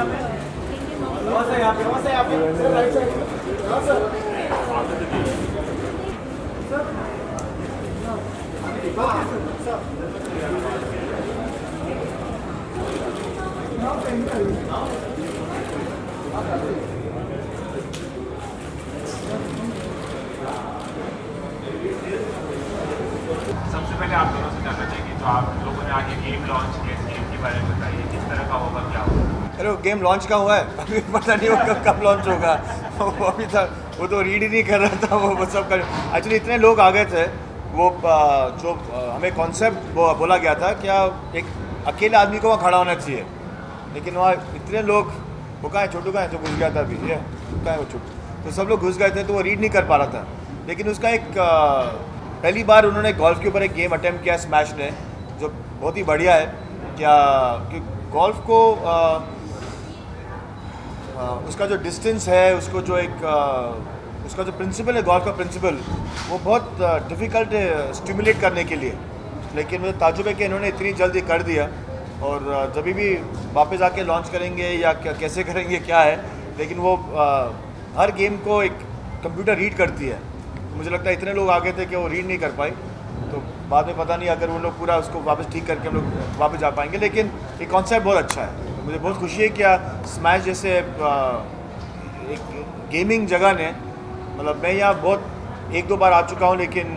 सबसे पहले आप दोनों से जानना चाहिए जो आप लोगों ने आगे गेम लॉन्च किया इस गेम के बारे में बताइए किस तरह का होगा क्या होगा। अरे गेम लॉन्च का हुआ है अभी पता नहीं वो कब लॉन्च होगा वो अभी तक वो तो रीड ही नहीं कर रहा था वो सब कर एक्चुअली इतने लोग आ गए थे वो जो हमें कॉन्सेप्ट बोला गया था क्या एक अकेले आदमी को वहाँ खड़ा होना चाहिए लेकिन वहाँ इतने लोग वो कहाँ है छोटू कहाँ है जो घुस गया था अभी ये कहाँ है वो छोटू तो सब लोग घुस गए थे तो वो रीड नहीं कर पा रहा था लेकिन उसका एक पहली बार उन्होंने गोल्फ के ऊपर एक गेम अटेम्प्ट किया स्मैश ने जो बहुत ही बढ़िया है क्या कि गोल्फ को उसका जो डिस्टेंस है उसको जो एक उसका जो प्रिंसिपल है गोल्फ का प्रिंसिपल वो बहुत डिफ़िकल्ट है स्टिमुलेट करने के लिए लेकिन मुझे ताजुब है कि इन्होंने इतनी जल्दी कर दिया और जब भी वापस आके लॉन्च करेंगे या कैसे करेंगे क्या है लेकिन वो हर गेम को एक कंप्यूटर रीड करती है मुझे लगता है इतने लोग आ गए थे कि वो रीड नहीं कर पाई तो बाद में पता नहीं अगर वो लोग पूरा उसको वापस ठीक करके हम लोग वापस जा पाएंगे लेकिन ये कॉन्सेप्ट बहुत अच्छा है तो मुझे बहुत खुशी है कि स्मैश जैसे एक गेमिंग जगह ने मतलब मैं यहाँ बहुत एक दो बार आ चुका हूँ लेकिन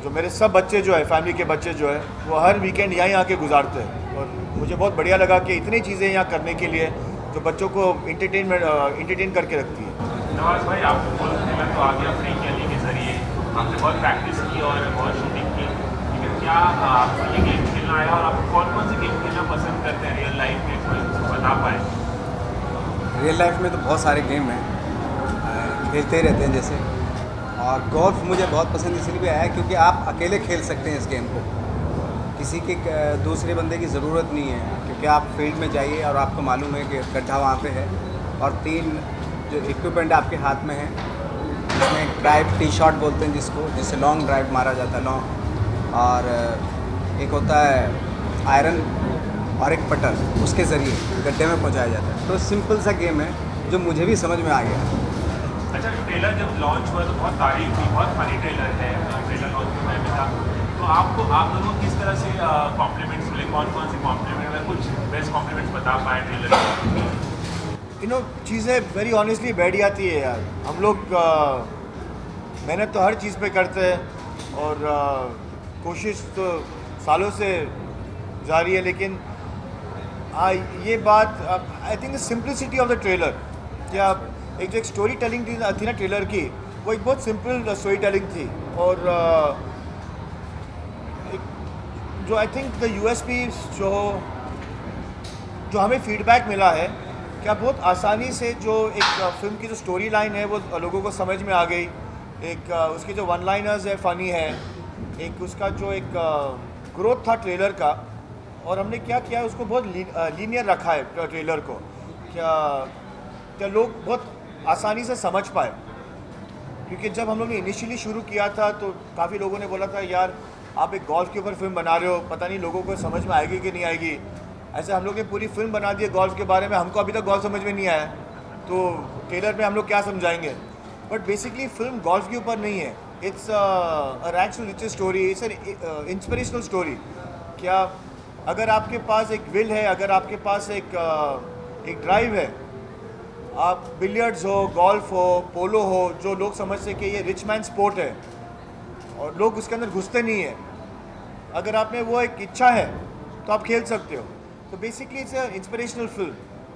जो मेरे सब बच्चे जो है फैमिली के बच्चे जो है वो हर वीकेंड यहीं आके गुजारते हैं और मुझे बहुत बढ़िया लगा कि इतनी चीज़ें यहाँ करने के लिए जो बच्चों को इंटरटेन करके रखती है। नवाज भाई आपको गोल्फ खेलना तो आ गया फ्रेंकी अली के जरिए आपने बहुत प्रैक्टिस की और बहुत शूटिंग की लेकिन क्या आपको ये गेम खेलना आया और आप कौन से गेम खेलना पसंद करते हैं रियल लाइफ में कोई बता पाए। रियल लाइफ में तो बहुत सारे गेम हैं खेलते ही रहते हैं जैसे और गोल्फ मुझे बहुत पसंद इसलिए भी आया क्योंकि आप अकेले खेल सकते हैं इस गेम को किसी के दूसरे बंदे की ज़रूरत नहीं है क्योंकि आप फील्ड में जाइए और आपको मालूम है कि गड्ढा वहाँ पे है और 3 जो इक्विपमेंट आपके हाथ में है इसमें ड्राइव टी शॉट बोलते हैं जिससे लॉन्ग ड्राइव मारा जाता है लॉन्ग और एक होता है आयरन और एक पटर उसके ज़रिए गड्ढे में पहुँचाया जाता है तो सिंपल सा गेम है जो मुझे भी समझ में आ गया। अच्छा ट्रेलर जब लॉन्च हुआ तो बहुत तारीफ थी बहुत फनी ट्रेलर है ट्रेलर लॉन्च में मैं था तो आपको आप दोनों किस तरह से कॉम्प्लीमेंट्स मिले कौन से कॉम्प्लीमेंट में कुछ बेस्ट कॉम्प्लीमेंट्स बता पाए ट्रेलर चीज़ें वेरी ऑनेस्टली बैठ जाती है यार हम लोग मेहनत तो हर चीज़ पे करते हैं और कोशिश तो सालों से जारी है लेकिन ये बात I think the simplicity of the trailer क्या एक जो एक स्टोरी टेलिंग थी ना ट्रेलर की वो एक बहुत सिंपल स्टोरी टेलिंग थी और जो आई थिंक द यूएसपी जो हमें फीडबैक मिला है क्या बहुत आसानी से जो एक फिल्म की जो स्टोरी लाइन है वो लोगों को समझ में आ गई एक उसके जो वन लाइनर्स है फ़नी है एक उसका जो एक ग्रोथ था ट्रेलर का और हमने क्या किया उसको बहुत लीनियर रखा है ट्रेलर को क्या लोग बहुत आसानी से समझ पाए क्योंकि जब हम लोग ने इनिशियली शुरू किया था तो काफ़ी लोगों ने बोला था यार आप एक गोल्फ के ऊपर फिल्म बना रहे हो पता नहीं लोगों को समझ में आएगी कि नहीं आएगी ऐसे हम लोग ने पूरी फिल्म बना दी है गोल्फ के बारे में हमको अभी तक गोल्फ समझ में नहीं आया तो ट्रेलर में हम लोग क्या समझाएंगे बट बेसिकली फिल्म गोल्फ के ऊपर नहीं है its actual rich story it's an inspirational story क्या अगर आपके पास एक विल है अगर आपके पास एक ड्राइव है आप बिलियर्ड्स हो गोल्फ हो पोलो हो जो लोग समझते कि ये रिच मैन स्पोर्ट है और लोग उसके अंदर घुसते नहीं है अगर आप में वो एक इच्छा है तो आप खेल सकते हो तो basically it's inspirational film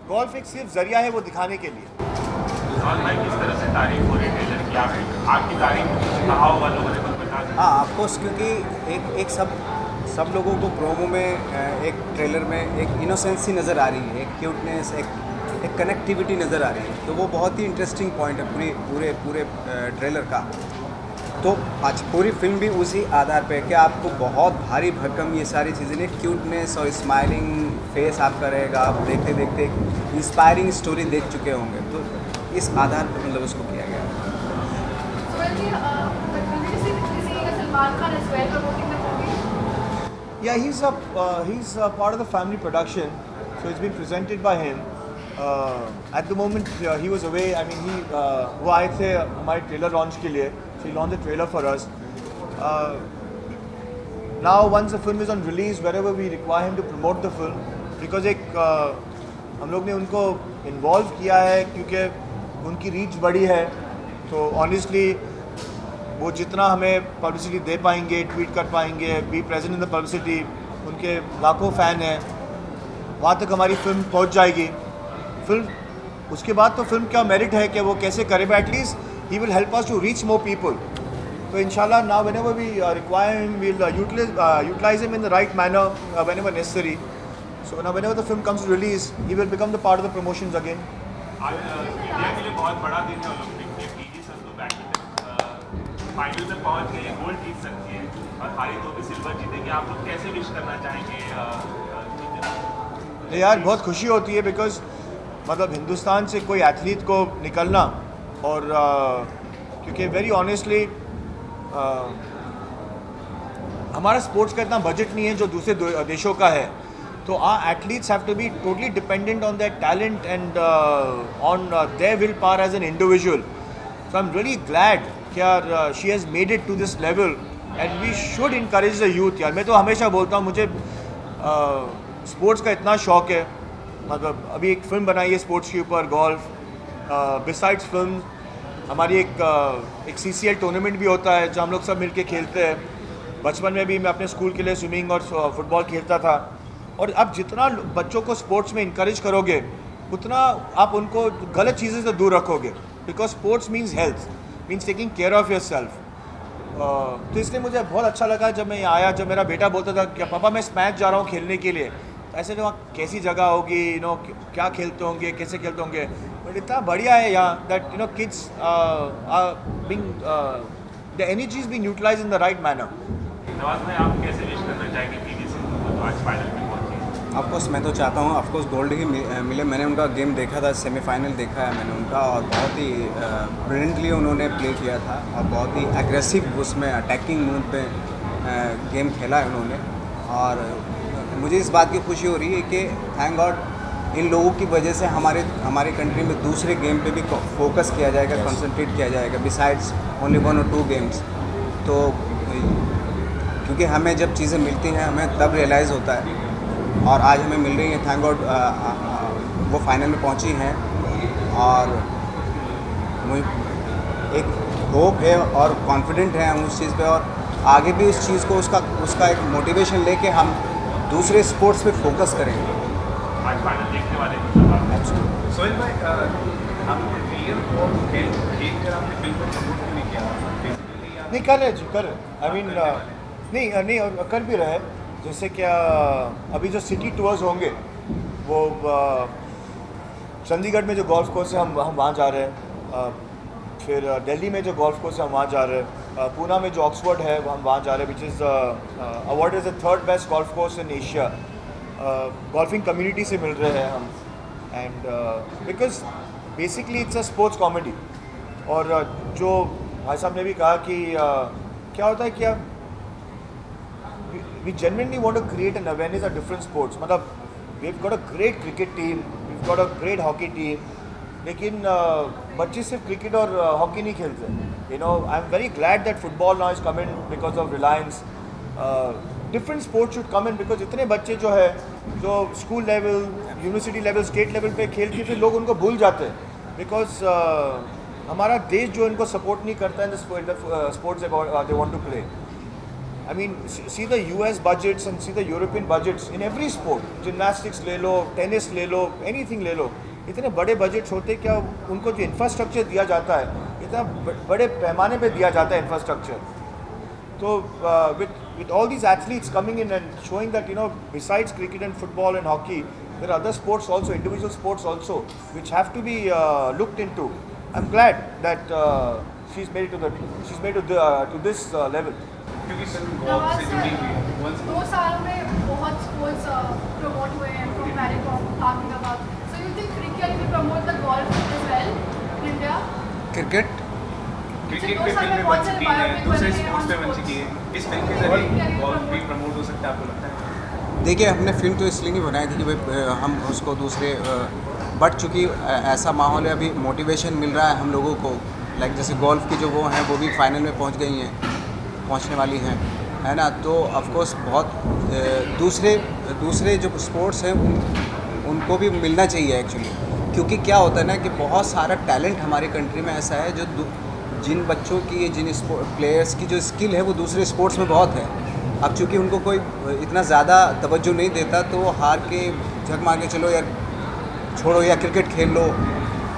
golf एक सिर्फ जरिया है वो दिखाने के लिए। भाई किस तरह से तारीफ हो रही ट्रेलर की आपकी तारीफ कहा होगा लोगों ने कुछ बता हाँ ऑफकोर्स क्योंकि एक सब लोगों को प्रोमो में एक ट्रेलर में एक इनोसेंसी नज़र आ रही है एक क्यूटनेस एक कनेक्टिविटी नज़र आ रही है तो वो बहुत ही इंटरेस्टिंग पॉइंट है पूरे ट्रेलर का तो आज पूरी फिल्म भी उसी आधार पे है कि आपको बहुत भारी भरकम ये सारी चीज़ें नहीं क्यूटनेस और स्माइलिंग फेस आपका रहेगा आप देखते देखते इंस्पायरिंग स्टोरी देख चुके होंगे तो इस आधार पर मतलब उसको किया गया। Yeah, he's a part of the family production So it's been presented by him. At the moment he was away. I mean वो आए थे हमारे ट्रेलर लॉन्च के लिए. So he launched the trailer for us. Now once the film is on release, wherever we require him to promote the film, because एक हम लोग ने उनको इन्वॉल्व किया है क्योंकि उनकी रीच बड़ी है. तो ऑनेस्टली वो जितना हमें पब्लिसिटी दे पाएंगे, ट्वीट कर पाएंगे, be present in the publicity, उनके लाखों फ़ैन हैं, वहाँ तक हमारी फिल्म पहुँच जाएगी. फिल्म उसके बाद तो फिल्म का मेरिट है कि वो कैसे करे, but at least he will help us to reach more people. तो इंशाल्लाह now whenever we require him we will utilize him in the right manner whenever necessary. So now whenever the film comes to release he will become the part of the promotions again. आज India के लिए बहुत बड़ा दिन है Olympic में. PV Sandhu badminton final में पहुंच गए, गोल्ड जीत सकती है और हारी तो भी सिल्वर जीतेंगे. आप लोग कैसे विश करना चाहेंगे? यार बहुत खुशी होती है बिकॉज मतलब हिंदुस्तान से कोई एथलीट को निकलना और क्योंकि वेरी ऑनेस्टली हमारा स्पोर्ट्स का इतना बजट नहीं है जो दूसरे देशों का है. तो our athletes have to be totally dependent on their talent and on their will power as an individual. So I am really glad कि यार she has made it to this level and we should encourage the youth. यार मैं तो हमेशा बोलता हूँ मुझे sports का इतना शौक है. मतलब अभी एक फ़िल्म बनाई है स्पोर्ट्स के ऊपर, गोल्फ. बिसाइड्स फिल्म हमारी एक CCL टूर्नामेंट भी होता है जहाँ हम लोग सब मिलके खेलते हैं. बचपन में भी मैं अपने स्कूल के लिए स्विमिंग और फुटबॉल खेलता था. और अब जितना बच्चों को स्पोर्ट्स में इंकरेज करोगे उतना आप उनको गलत चीज़ें से दूर रखोगे. Because sports means health, means taking care of your self. तो इसलिए मुझे बहुत अच्छा लगा जब मैं यहाँ आया, जब मेरा बेटा बोलता था कि पापा मैं स्मैच जा रहा हूँ खेलने के लिए. ऐसे तो वहाँ कैसी जगह होगी, यू नो क्या खेलते होंगे, कैसे खेलते होंगे. बट इतना बढ़िया है यहाँ that you know kids being the energy is being utilized in the right manner. Nawaz भाई, आप कैसे विश करना चाहेंगे पीवी सिंधु को, तो आज फाइनल में पहुंची? ऑफकोर्स मैं तो चाहता हूँ ऑफकोर्स गोल्ड ही मिले. मैंने उनका गेम देखा था, सेमीफाइनल देखा है मैंने उनका, और बहुत ही ब्रिलियंटली उन्होंने प्ले किया था और बहुत ही एग्रेसिव उसमें अटैकिंग मूड पे गेम खेला है उन्होंने. और मुझे इस बात की खुशी हो रही है कि थैंक गॉड इन लोगों की वजह से हमारे कंट्री में दूसरे गेम पे भी फोकस किया जाएगा, कंसंट्रेट किया जाएगा बिसाइड्स ओनली 1 और 2 गेम्स. तो क्योंकि हमें जब चीज़ें मिलती हैं हमें तब रियलाइज़ होता है, और आज हमें मिल रही है. थैंक गॉड वो फाइनल में पहुंची हैं और मुझे एक होप है और कॉन्फिडेंट है हम उस चीज़ पे, और आगे भी उस चीज़ को उसका एक मोटिवेशन लेके हम दूसरे स्पोर्ट्स पे फोकस करेंगे. आज फाइनल देखने वाले हैं. सोहेल भाई, आपने रियल और खेल कर आपने फिल्म को प्रमोट क्यों नहीं किया? नहीं कर रहे जी, कर रहे. आई मीन नहीं और कर भी रहे. जैसे क्या अभी जो सिटी टूर्स होंगे वो चंडीगढ़ में जो गोल्फ कोर्स है हम वहाँ जा रहे हैं. फिर दिल्ली में जो गोल्फ कोर्स है हम वहाँ जा रहे हैं. पूना में जो ऑक्सफोर्ड है हम वहाँ जा रहे हैं, which is award is the 3rd best golf course in Asia. Golfing community से मिल रहे हैं हम. And because basically it's a sports comedy. और जो भाई साहब ने भी कहा कि क्या होता है क्या we genuinely want to create an awareness of different sports. मतलब we've got a great cricket team, we've got a great hockey team, लेकिन बच्चे सिर्फ क्रिकेट और हॉकी नहीं खेलते. You know I am very glad that football now is coming because of Reliance. Different sports should come in because इतने बच्चे जो है जो school level, university level, state level पे खेल के फिर लोग उनको भूल जाते हैं. बिकॉज हमारा देश जो इनको सपोर्ट नहीं करता है sports they want to play. I mean, see the US budgets and see the European budgets in every sport. Gymnastics ले लो, टेनिस ले लो, anything ले लो. इतने बड़े बजट्स होते क्या उनको जो इंफ्रास्ट्रक्चर दिया जाता है इतना बड़े पैमाने पे दिया जाता है इंफ्रास्ट्रक्चर. तो with all these athletes coming in and showing that you know besides cricket and football and hockey there are other sports also, individual sports also which have to be looked into. I'm glad that she's made it to this level. क्योंकि film golf से जुड़ी हुई है. 2 साल में बहुत sports promote हुए हैं from Mary Kom, talking about. So you think cricket will promote the golf as well in India? Cricket cricket पे फिल्में बन चुकी हैं, दूसरे स्पोर्ट्स पे बन चुकी है. इस फिल्म के जरिए गोल्फ भी प्रमोट हो सकता है, आपको लगता है? देखिए, हमने फ़िल्म तो इसलिए नहीं बनाई थी कि भाई हम उसको दूसरे बट चूँकि ऐसा माहौल है, अभी मोटिवेशन मिल रहा है हम लोगों को, लाइक जैसे गोल्फ़ की जो वो हैं वो भी फाइनल में पहुंच गई हैं, पहुंचने वाली हैं, है ना। तो ऑफ कोर्स बहुत दूसरे जो स्पोर्ट्स हैं उनको भी मिलना चाहिए एक्चुअली, क्योंकि क्या होता है ना कि बहुत सारा टैलेंट हमारे कंट्री में ऐसा है जो जिन बच्चों की, जिन प्लेयर्स की जो स्किल है वो दूसरे स्पोर्ट्स में बहुत है। अब चूँकि उनको कोई इतना ज़्यादा तवज्जो नहीं देता तो वो हार के झक मार के चलो यार छोड़ो या क्रिकेट खेल लो।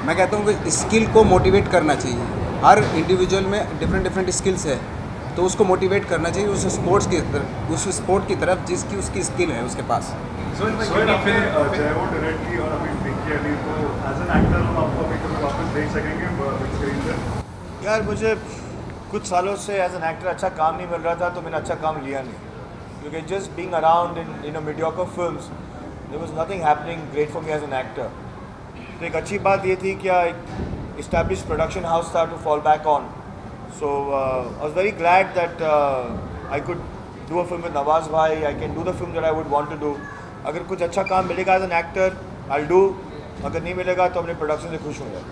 मैं कहता हूँ कि स्किल को मोटिवेट करना चाहिए। हर इंडिविजुअल में डिफरेंट स्किल्स है, तो उसको मोटिवेट करना चाहिए उस स्पोर्ट की तरफ जिसकी उसकी स्किल है उसके पास। सोहेल आपने जय वो डायरेक्ट की और अभी विक्की अली, तो एज एन एक्टर हम आपको अभी कभी वापस देख सकेंगे स्क्रीन पर? यार मुझे कुछ सालों से एज एन एक्टर अच्छा काम नहीं मिल रहा था, तो मैंने अच्छा काम लिया नहीं, क्योंकि just being around in mediocre films there was nothing happening great for me as an actor. तो एक अच्छी बात ये थी कि एक इस्टेब्लिश प्रोडक्शन हाउस था to fall back on. So I was very glad that I could do a film with Nawaz भाई। I can do the film that I would want to do. अगर कुछ अच्छा काम मिलेगा as an actor I do, अगर नहीं मिलेगा तो अपने प्रोडक्शन से खुश होंगे।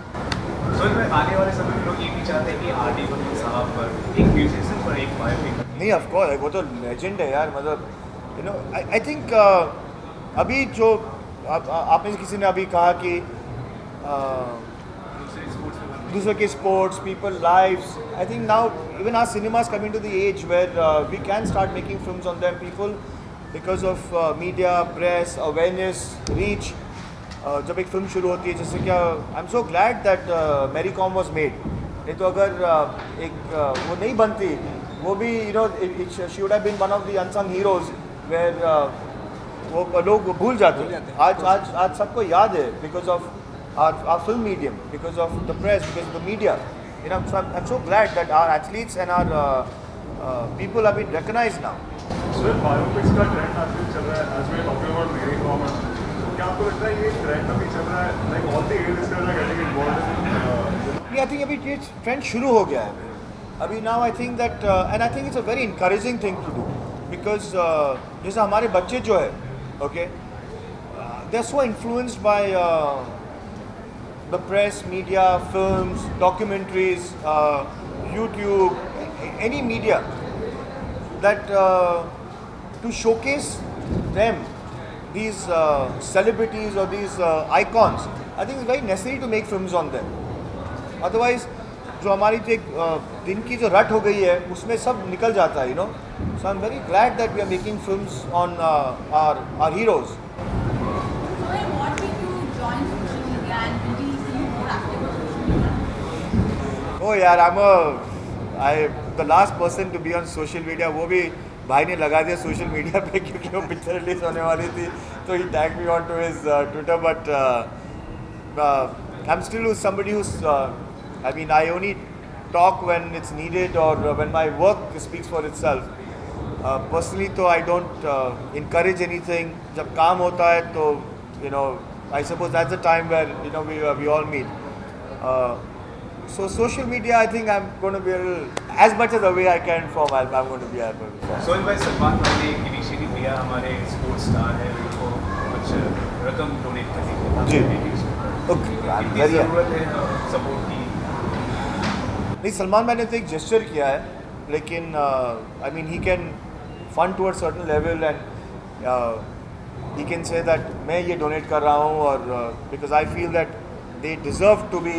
सोहेल भाई, आने वाले समय में लोग ये भी चाहते हैं कि आर.डी. बर्मन साहब पर एक म्यूजिशियन पर एक बायोपिक। नहीं, ऑफ कोर्स वो तो लेजेंड है यार। मतलब यू नो आई थिंक अभी जो आपने किसी ने अभी कहा कि दूसरे के sports people lives, I think now even our cinema is coming to the age where we can start making films on them people because of media, press, awareness, reach. जब एक फिल्म शुरू होती है, जैसे क्या I am so glad that Mary Kom was made. नहीं तो अगर वो नहीं बनती, वो भी you know she would have been one of the unsung heroes where वो लोग भूल जाते हैं। आज सबको याद है because of our film medium, because of the press, because of the media. You know, so I'm so glad that our athletes and our people have been recognized now. Sohail, biopics का ट्रेंड आजकल चल रहा है, as we talking about मेरी com, तो क्या आपको लगता है ये ट्रेंड अभी चल रहा है, like all the A-listers are getting involved in I think अभी ये ट्रेंड शुरू हो गया है अभी। Now I think that and I think it's a very encouraging thing to do, because जैसे हमारे बच्चे जो है, okay, they are so influenced by the press, media, films, documentaries, YouTube, any media, that to showcase them, these celebrities or these icons, I think it's very necessary to make films on them. Otherwise, जो हमारी जो एक दिन की जो रट हो गई है उसमें सब निकल जाता है, you know. So I'm very glad that we are making films on our heroes. Sohail, what made you join social media and really see you more active on social media? Oh यार, I'm the last person to be on social media. वो भी भाई ने लगा दिया social media पे क्योंकि वो पिक्चर रिलीज होने वाली थी, तो ही tag me on to his Twitter. But I'm still somebody who's I mean I only talk when it's needed or when my work speaks for itself. Personally तो I don't encourage anything. जब काम होता है तो you know I suppose that's the time where you know we all meet. So social media, I think I'm going to be a little, as much as the way I can from, I'm going to be able to. Sohail भाई, सलमान भाई ने एक initiative लिया, हमारे sports star है उनको कुछ रकम डोनेट करने के जी। लिए। Okay, कितनी very ज़रूरत है सपोर्ट की? नहीं, सलमान मैंने तो एक जेस्चर किया है, लेकिन I mean he can fund toward certain level and he can say that मैं ये डोनेट कर रहा हूँ, और because I feel that they deserve to be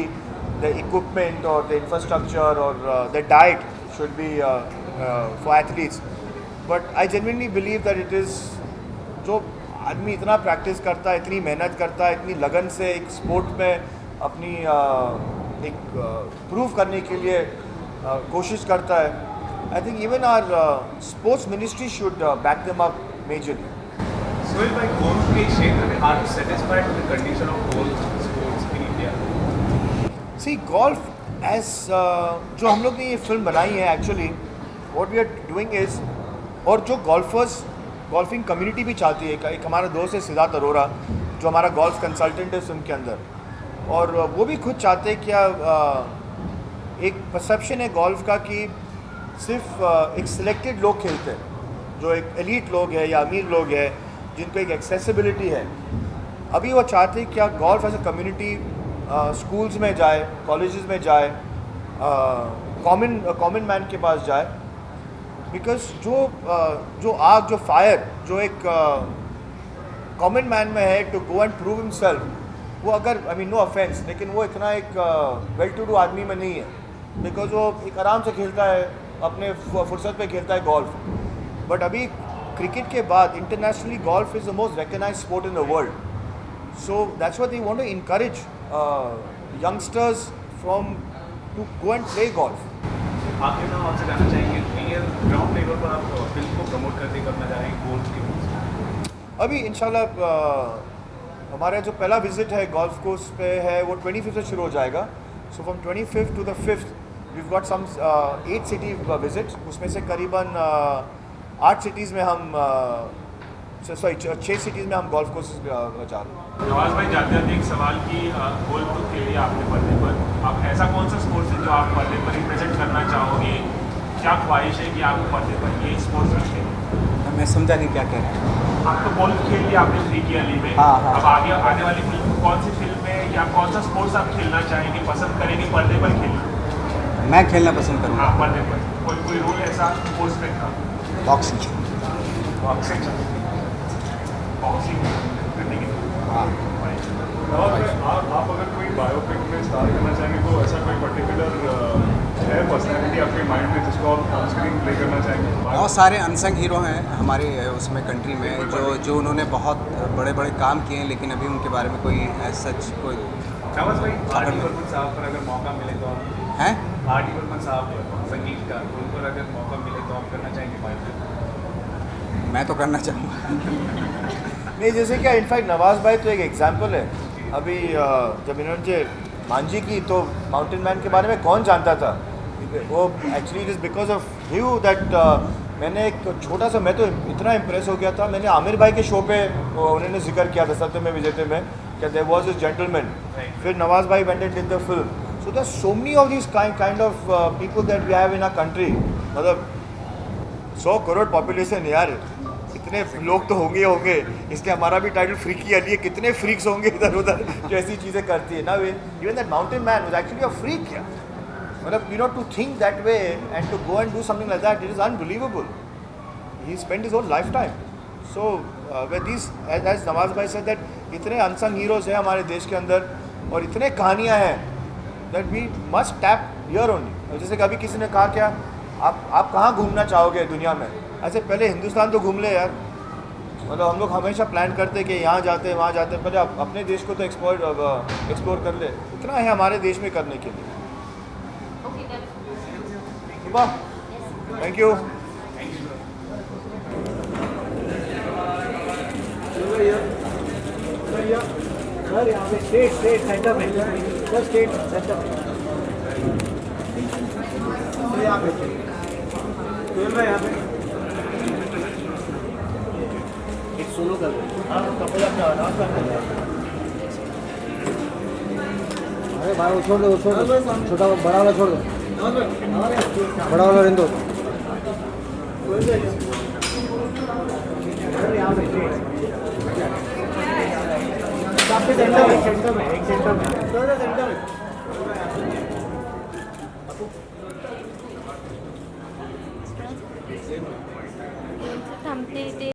the equipment or the infrastructure or the diet should be for athletes. But I genuinely believe that it is, जो आदमी इतना practice करता है, इतनी मेहनत करता है, इतनी लगन से एक स्पोर्ट में अपनी एक प्रूव करने के लिए कोशिश करता है, I think even our sports ministry should back them up majorly. Sohail भाई, गोल्फ के क्षेत्र में are you satisfied with the condition of golf sports in India? See golf as जो हम लोग ने ये फिल्म बनाई है, actually what we are doing is, और जो गोल्फिंग कम्युनिटी भी चाहती है, एक हमारा दोस्त है सिद्धार्थ अरोरा जो हमारा गोल्फ कंसल्टेंट है फिल्म के अंदर, और वो भी खुद चाहते हैं क्या एक परसेप्शन है गोल्फ का कि सिर्फ एक सिलेक्टेड लोग खेलते हैं, जो एक एलीट लोग हैं या अमीर लोग हैं, जिनको एक एक्सेसिबिलिटी है, अभी वो चाहते हैं क्या golf as a community schools में जाए, कॉलेजेस में जाए, कॉमन मैन के पास जाए, बिकॉज जो आग, जो फायर, जो एक कॉमन मैन में है to go and prove himself, वो अगर आई मीन नो ऑफेंस, लेकिन वो इतना एक वेल टू डू आदमी में नहीं है, बिकॉज वो एक आराम से खेलता है, अपने फुर्सत पे खेलता है गोल्फ. बट अभी क्रिकेट के बाद internationally golf is the most recognized sport in the world. So that's what they want to encourage youngsters from to go and play golf. आखिर में आपसे जानना चाहेंगे कि ग्राउंड लेवल पर आप फिल्म को प्रमोट करना चाहेंगे गोल्फ के रूप. अभी इंशाल्लाह हमारा जो पहला विज़िट है गोल्फ कोर्स पे है वो 25 से शुरू हो जाएगा. So from 25 to the 5th we got some 8 city visits. उसमें से करीबन 8 सिटीज़ में हम 6 सिटीज़ में हम गोल्फ कोर्सेज जा रहे हैं. नवाज भाई, जाते जाते एक सवाल की गोल्फ तो खेल लिया आपने पर्दे पर, अब ऐसा कौन सा स्पोर्ट्स है जो आप पर्दे पर रिप्रेजेंट करना चाहोगे? क्या ख्वाहिश है कि आप पर्दे पर ये स्पोर्ट्स रखें? मैं समझा नहीं क्या कह रहे हैं. आप तो गोल्फ खेल लिया आपने फ्री की अली में. हाँ, हाँ. अब आगे आने वाली फिल्म कौन सी फिल्म में या कौन सा स्पोर्ट्स आप खेलना चाहेंगे, पसंद करेंगे पर्दे पर खेलना? मैं खेलना पसंद करूँगा. हाँ, पर्दे पर कोई रूल ऐसा स्पोर्ट्स में था? बॉक्सिंग. बॉक्सिंग. हाँ. और आप अगर कोई बायोपिक में स्टार करना चाहेंगे तो ऐसा कोई पर्टिकुलर है पर्सनैलिटी आपके माइंड में जिसको आप ऑन स्क्रीन प्ले करना चाहेंगे? बहुत सारे अनसंग हीरो हैं हमारे उसमें कंट्री में जो उन्होंने बहुत बड़े बड़े काम किए हैं, लेकिन अभी उनके बारे में कोई सच कोई नवाज भाई, आर.डी. बर्मन साहब पर अगर मौका मिले तो आप हैं. आर.डी. बर्मन साहब संगीतकार, उन पर अगर मौका मिले तो आप करना चाहेंगे बायोपिक? मैं तो करना चाहूँगा. नहीं, जैसे क्या इनफैक्ट नवाज भाई तो एक एग्जाम्पल है. अभी जब इन्होंने मांझी की तो माउंटेन मैन के बारे में कौन जानता था? वो actually it is because of you that मैंने एक छोटा सा, मैं तो इतना इम्प्रेस हो गया था, मैंने आमिर भाई के शो पे उन्होंने जिक्र किया था सत्य में विजेते में कि देयर वाज अ जेंटलमैन. फिर नवाज भाई went and did the film. So there so many of this kind of people that we have in our country. मतलब 100 करोड़ पॉपुलेशन यार, इतने लोग तो होंगे होंगे, इसलिए हमारा भी टाइटल फ्रीकी अली है. कितने फ्रीक्स होंगे इधर उधर जो ऐसी चीज़ें करती है ना. Even that mountain man was actually a freak. या मतलब you know to think that way and to go and do something like that, it is unbelievable. He spend his whole life time. So with this as Nawaz भाई said that इतने unsung heroes हैं हमारे देश के अंदर और इतने कहानियाँ हैं that we must tap here only. जैसे कभी किसी ने कहा क्या आप कहाँ घूमना चाहोगे दुनिया में? ऐसे पहले हिंदुस्तान तो घूम ले यार. मतलब हम लोग हमेशा प्लान करते कि यहाँ जाते वहाँ जाते, पहले अपने देश को तो एक्सप्लोर कर ले. इतना है हमारे देश में करने के लिए. Thank you. सर यहाँ पे स्टेट सेंटर में सर, स्टेट सेंटर में यहाँ पे यहाँ पे एक सोलो कर हाँ कपड़े अपना डांस कर. अरे भाई वो छोड़ दो, छोटा बड़ा वाला छोड़ दो, बड़ा वाला रहने दो. यहाँ पे सेंटर में एक सेंटर में थांबते ते